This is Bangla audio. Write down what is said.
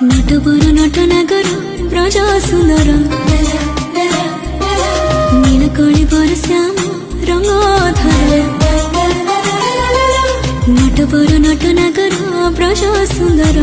নটবর নটনাগর ব্রজ সুন্দর নীলকণি বর শ্যাম রঙধর নটবর নটনাগর ব্রজ সুন্দর